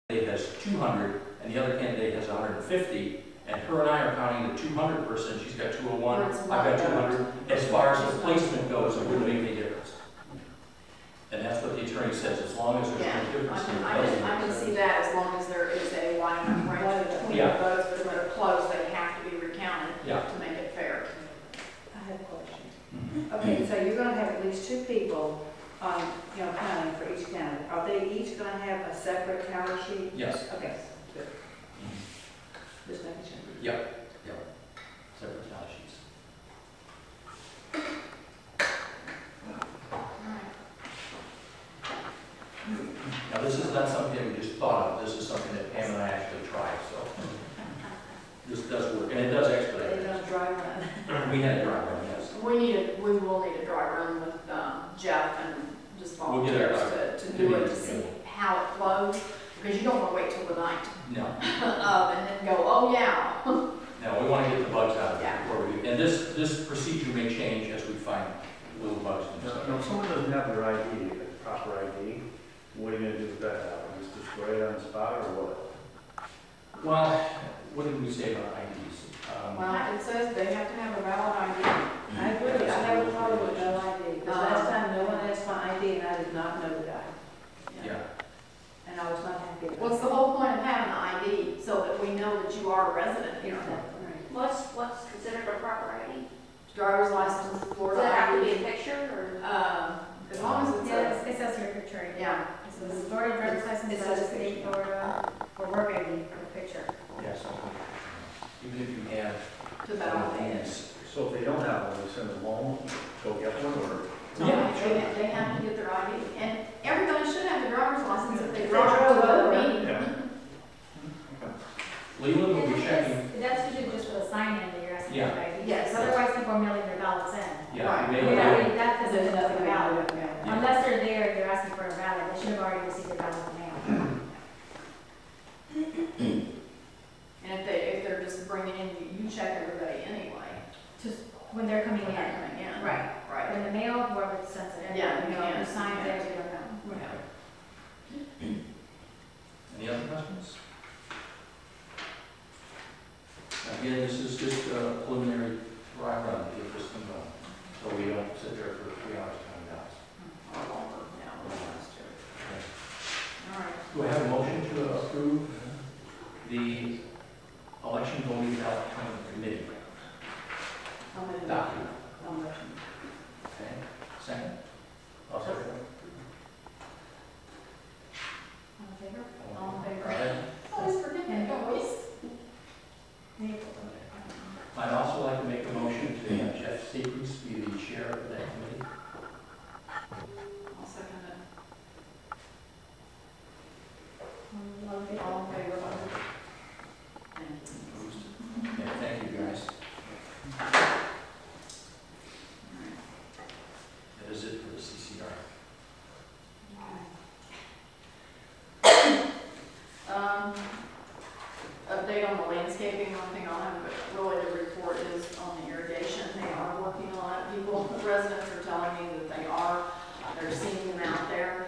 has 200 and the other candidate has 150, and her and I are counting the 200 person, she's got 201, I've got 200. As far as the placement goes, it wouldn't make any difference. And that's what the attorney says, as long as there's no difference. I can see that as long as there is a wide enough range between the votes, but that are close, they have to be recounted to make it fair. I have a question. Okay, so you're going to have at least 2 people, counting for each candidate. Are they each going to have a separate tally sheet? Yes. Okay, good. Just making sure. Yep. Separate tally sheets. Now, this is not something we just thought of. This is something that Pam and I actually tried, so this does work, and it does expedite. They don't dry run. We had a dry run, yes. We will need a dry run with Jeff and just volunteers to do it, to see how it flows, because you don't want to wait till the night. No. And then go, oh yeah. No, we want to get the bugs out of it before we do. And this procedure may change as we find little bugs. No, if someone doesn't have their ID, the proper ID, what are you going to do with that? Just destroy it on the spot or what? Well, what did we say about IDs? Well, it says they have to have a valid ID. I agree. I have a problem with no ID. Because last time no one asked my ID and I did not know the guy. Yeah. And I was not happy. What's the whole point of having an ID? So that we know that you are a resident here. Right. What's considered a proper ID? Driver's license, Does Florida it have to be ID. a picture or? As long as it's Yeah, it says your picture. yeah. So the Florida driver's license, It it says says state Florida, or work ID for the picture. Yes. Even if you have To validate it. So if they don't have one, we send them home, go get one, or? Yeah. They have to get their ID. And everybody should have a driver's license if they If drive they to drove a over. meeting. Yeah. Leland will be checking. That's usually just for the sign-in that you're asking Yeah. for ID. Yes. Otherwise, people are mailing their ballots in. Yeah, Right. you You're may not have- really- that doesn't There's look nothing valid. valid. Yeah. Unless they're there, you're asking for a ballot, they should have already received their ballot in the mail. And if they're just bringing in, you check everybody anyway. Just when they're coming When they're in. coming in. Right. Right. In the mail, whoever sends it in. Yeah, You know, yeah. who signs it, we don't know. Any other questions? Again, this is just a preliminary dry run to get this thing going, so we don't sit there for 3 hours counting dollars. Or longer, yeah, that's true. All right. Do I have a motion to approve the election voting ballot counting committee I'll move it. document? I'll motion. Okay, second? I'll second. All in favor? All in favor? All right. Always forget that, always. I'd also like to make a motion to have Jeff Stevens be the chair of that committee. I'll second it. All in favor? All in favor? Thank you. Yeah, thank you, guys. That is it for the CCR. Update on the landscaping, one thing I'll have really to report is on the irrigation. They are working on it. People, residents are telling me that they're seeing them out there.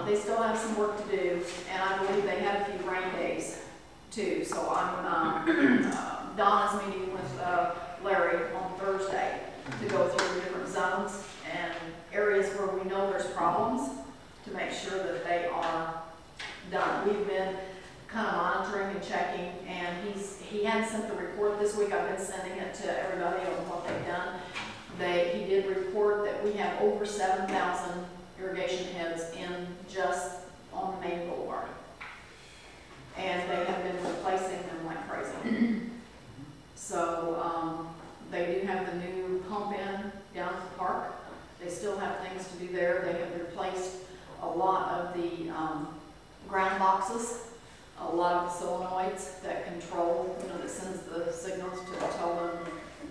They still have some work to do, and I believe they had a few rain days too. So Donna's meeting with Larry on Thursday to go through the different zones and areas where we know there's problems to make sure that they are done. We've been kind of monitoring and checking, and he hadn't sent the report this week. I've been sending it to everybody on what they've done. He did report that we have over 7,000 irrigation heads in just on the main boulevard. And they have been replacing them like crazy. So they do have the new pump in down at the park. They still have things to do there. They have replaced a lot of the ground boxes, a lot of the solenoids that control, that sends the signals to tell them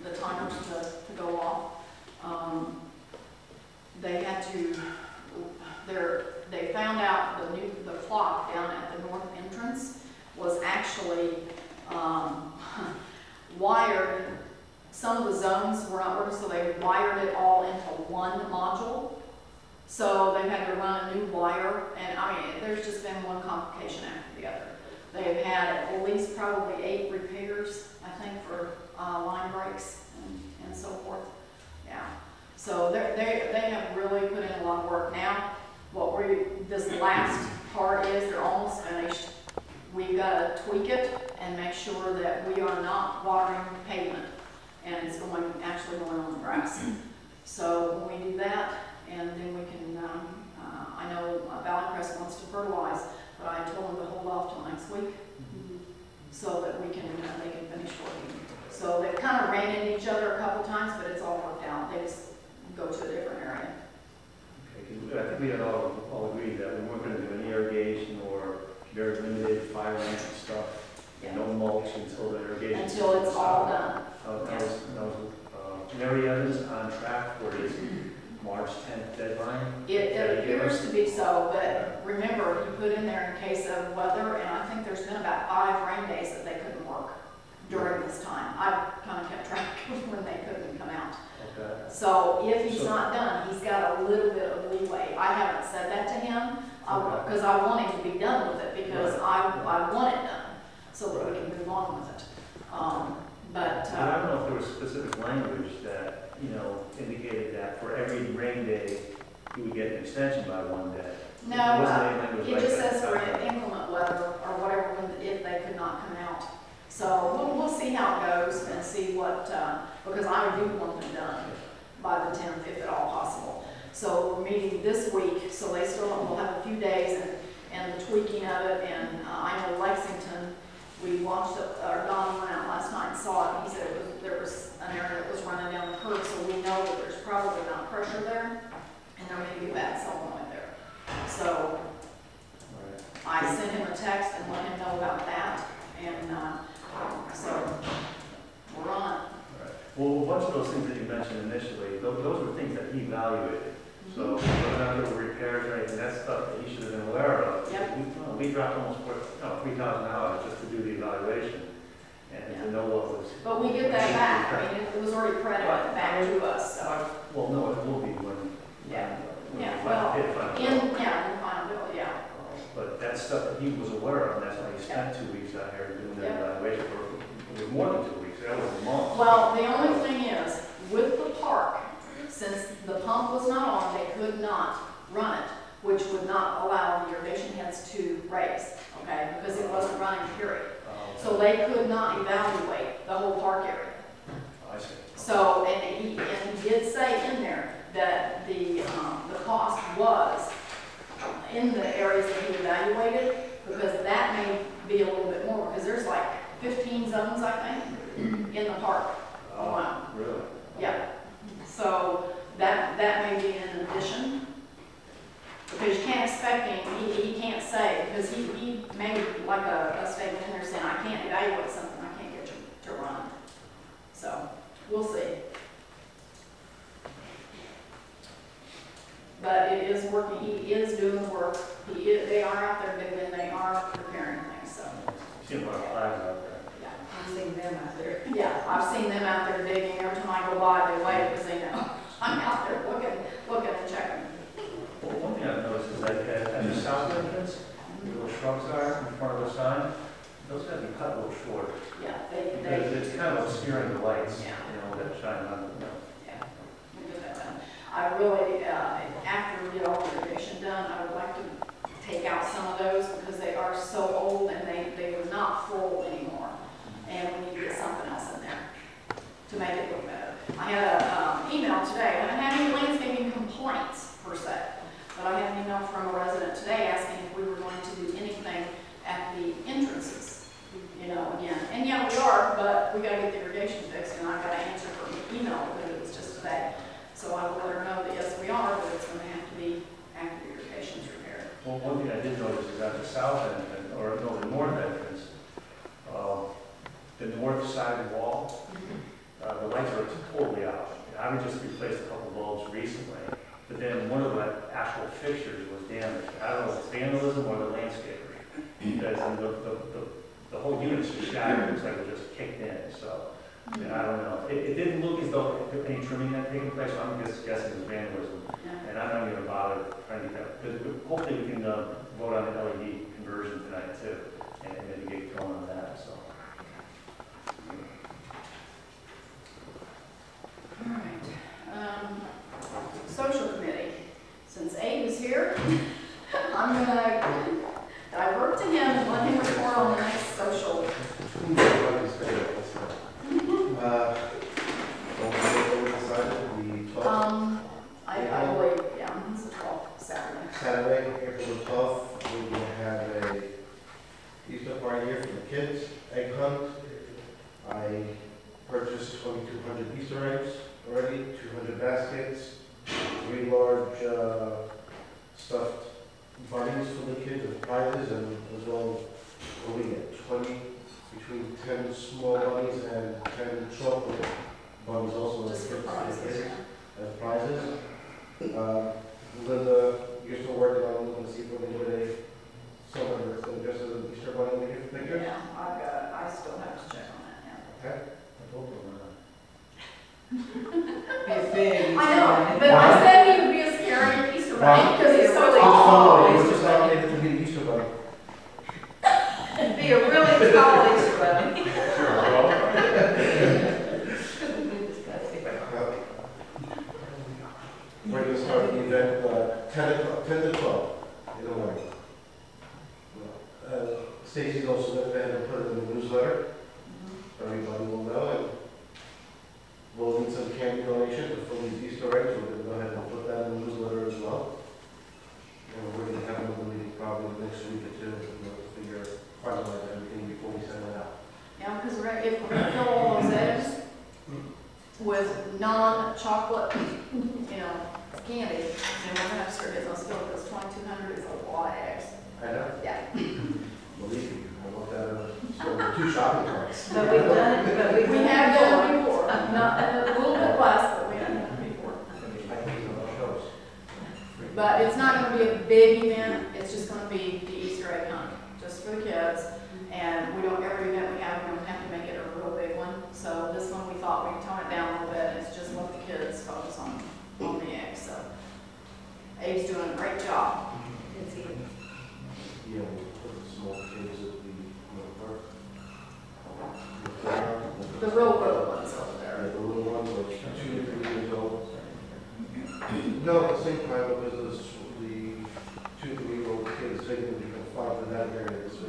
the timers to go off. They had to, they found out the clock down at the north entrance was actually wired. Some of the zones were not working, so they wired it all into one module. So they've had to run a new wire, and I mean, there's just been one complication after the other. They've had at least probably 8 repairs, I think, for line breaks and so forth. Yeah. So they have really put in a lot of work. Now, this last part is they're almost finished. We've got to tweak it and make sure that we are not watering pavement and it's actually going on the grass. So when we do that, and then we can, I know Valley Crest wants to fertilize, but I told them to hold off till next week so that they can finish working. So they've kind of ran into each other a couple times, but it's all worked out. They just go to a different area. Okay, 'cause I think we had all agreed that we weren't gonna do any irrigation or very limited fire ant stuff. Yeah. No mulch until the irrigation. Until it's all done. Mary Evans on track for his March 10th deadline. It appears to be so, but remember, he put in there in case of weather, and I think there's been about 5 rain days that they couldn't work during this time. I kind of kept track of when they couldn't come out. Okay. So if he's not done, he's got a little bit of leeway. I haven't said that to him, because I want him to be done with it, because I want it done, so that we can move on with it. But I don't know if there was specific language that, indicated that for every rain day, you would get an extension by 1 day. no, Wasn't any language it like just that? says for inclement weather or whatever, if they could not come out. So we'll see how it goes and see what, because I do want them done by the 10th, if at all possible. So we're meeting this week, so they still will have a few days and the tweaking of it. And I know Lexington, we watched it, or Don went out last night and saw it. He said there was an area that was running down the curb, so we know that there's probably not pressure there, and there may be bad solenoid there. So Right. I sent him a text and let him know about that, and so we're on it. Right. Well, a bunch of those things that you mentioned initially, those were things that he evaluated. So whether or not there were repairs or anything, that's stuff that he should have been aware of. Yep. We dropped almost $3,000 just to do the evaluation and to know what was. But we get that back. I mean, it was already credited back to us, so. Well, no, it will be when. Yeah. when Yeah, we well, hit final bill. in the final bill, yeah. But that's stuff that he was aware of, and that's why he spent 2 weeks out here doing that Yep. evaluation. It was more than 2 weeks, that was a month. Well, the only thing is, with the park, since the pump was not on, they could not run it, which would not allow the irrigation heads to raise, okay, because it wasn't running, period. So they could not evaluate the whole park area. I see. So, and he did say in there that the cost was in the areas that he evaluated, because that may be a little bit more, because there's like 15 zones, I think, in the park alone. Really? Yeah. So that may be in addition, because you can't expect him, he can't say, because he made like a statement in there saying, I can't evaluate something, I can't get you to run. So, we'll see. But it is working, he is doing the work, they are out there digging, they are preparing things, so. Seen a lot of flags out there. Yeah. I've seen them out there. Yeah, I've seen them out there digging. Every time I go by, they wave because they know I'm out there looking and checking. Well, one thing I've noticed is that at the south entrance, the little shrubs are in front of the sign, those have to be cut a little short. Yeah, Because it's kind of obscuring the lights, Yeah. that shine on the, yeah, we get that done. I really, after we get all the irrigation done, I would like to take out some of those because they are so old and they were not full anymore. And we need to get something else in there to make it look better. I had an email today. I haven't had any landscaping complaints per se, but I had an email from a resident today asking if we were going to do anything at the entrances. Again. And yeah, we are, but we got to get the irrigation fixed, and I got an answer from the email because it was just today. So I will let her know that yes, we are, but it's going to have to be after the irrigation's repaired. well, one thing I did notice is at the south entrance, or no, the north entrance, the north side wall, the lights are totally out. I would just replaced a couple bulbs recently, but then one of the actual fixtures was damaged. I don't know if it's vandalism or the landscaper, because the whole unit's just shattered. It looks like it just kicked in. So And I don't know, it didn't look as though any trimming had taken place, so I'm just guessing it was vandalism. Yeah. And I'm not even bothered trying to get that, because hopefully we can vote on the LED conversion tonight too, and then get going on that, so. All right. Social committee. Since Abe is here, I'm gonna divert to him and let him report on the next social. I believe, yeah, it's the 12th, Saturday. Saturday, April the 12th, we will have a Easter party here for the kids, egg hunt. I purchased 2,200 Easter eggs already, 200 baskets, 3 large stuffed bunnies for the kids with prizes, and as well, what we get, 20, between 10 small bunnies and 10 chocolate bunnies also. Just for as prizes, yeah. as prizes. Linda, you're still working on looking to see if we can get someone that's going to dress as an Easter bunny in the gift picture? Yeah, I still have to check on that, yeah. Okay. Be a big. I know, but I said he would be a scary Easter bunny because he's so Oh, tall. it's just not able to be an Easter bunny. Be a really tall Easter bunny. We're going to start the event 10 to 12 in the morning. Stacy's also going to go ahead and put it in the newsletter. Everybody will know, and we'll need some candy donation to fill these Easter eggs. We're going to go ahead and put that in the newsletter as well. And we're going to have another meeting probably next week or two to figure, finalize everything before we send it out. Yeah, because if we're gonna fill all those eggs with non-chocolate, candy, then we're gonna have to start getting those filled, because 2,200 is a lot of eggs. I know. Yeah. Believe me, I want that so 2 shopping carts. But we've done it, but We have done it before, not a little bit less, but we have done it before. But it's not gonna be a big event, it's just gonna be the Easter egg hunt, just for the kids. And we don't, every event we have to make it a real big one. So this one, we thought we'd tone it down a little bit, it's just let the kids focus on the eggs, so. Abe's doing a great job. Yeah, we'll put the small kids at the park. The real little ones over Yeah, there. the little ones, like 2 to 3 years old. No, at the same time, because the 2 to 3-year-old kids, they can be confined to that area, so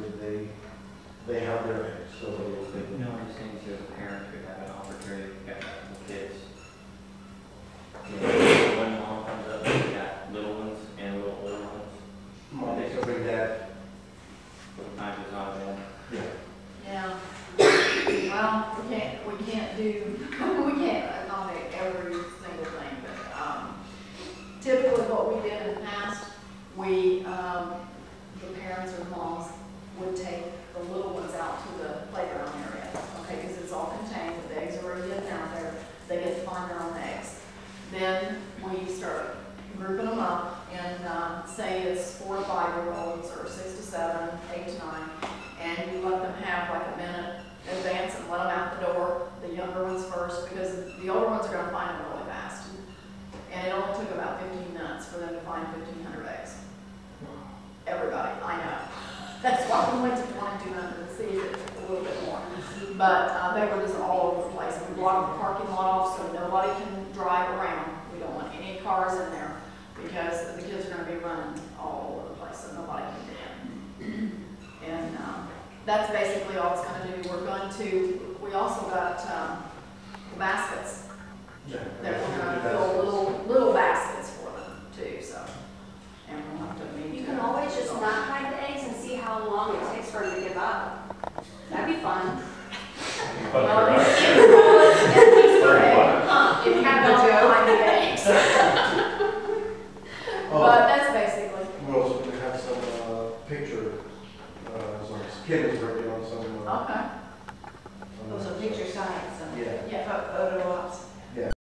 they have their eggs, so they. No, I'm just saying so the parents could have an opportunity to get the kids. When mom comes up, we got little ones and little older ones. They can bring that. Sometimes it's not bad. Yeah. Yeah. Well, we can't accommodate every single thing, but, typically what we did in the past, the parents or moms would take the little ones out to the playground area, okay, because it's all contained, the eggs are already getting out there, they get to find their own eggs. Then we start grouping them up and, say it's 4 to 5-year-olds or 6 to 7, 8 to 9, and you let them have like a minute advance and let them out the door, the younger ones first, because the older ones are gonna find them really fast. And it only took about 15 minutes for them to find 1,500 eggs. Everybody, I know. That's why we went to 2,200 to see if it took a little bit more. But they were just all over the place. We blocked the parking lot off so nobody can drive around. We don't want any cars in there because the kids are going to be running all over the place so nobody can get in. And that's basically all it's going to do. We also got baskets Yeah. that we're going to fill little baskets for them too, so. And we'll have to meet. You can always just not hide the eggs and see how long it takes for them to give up. That'd be fun. Well, if you have no joke, find the eggs. But that's basically. We're also going to have some picture, Kim is working on some. Okay. Those are picture sites, Yeah. Yeah. photo ops.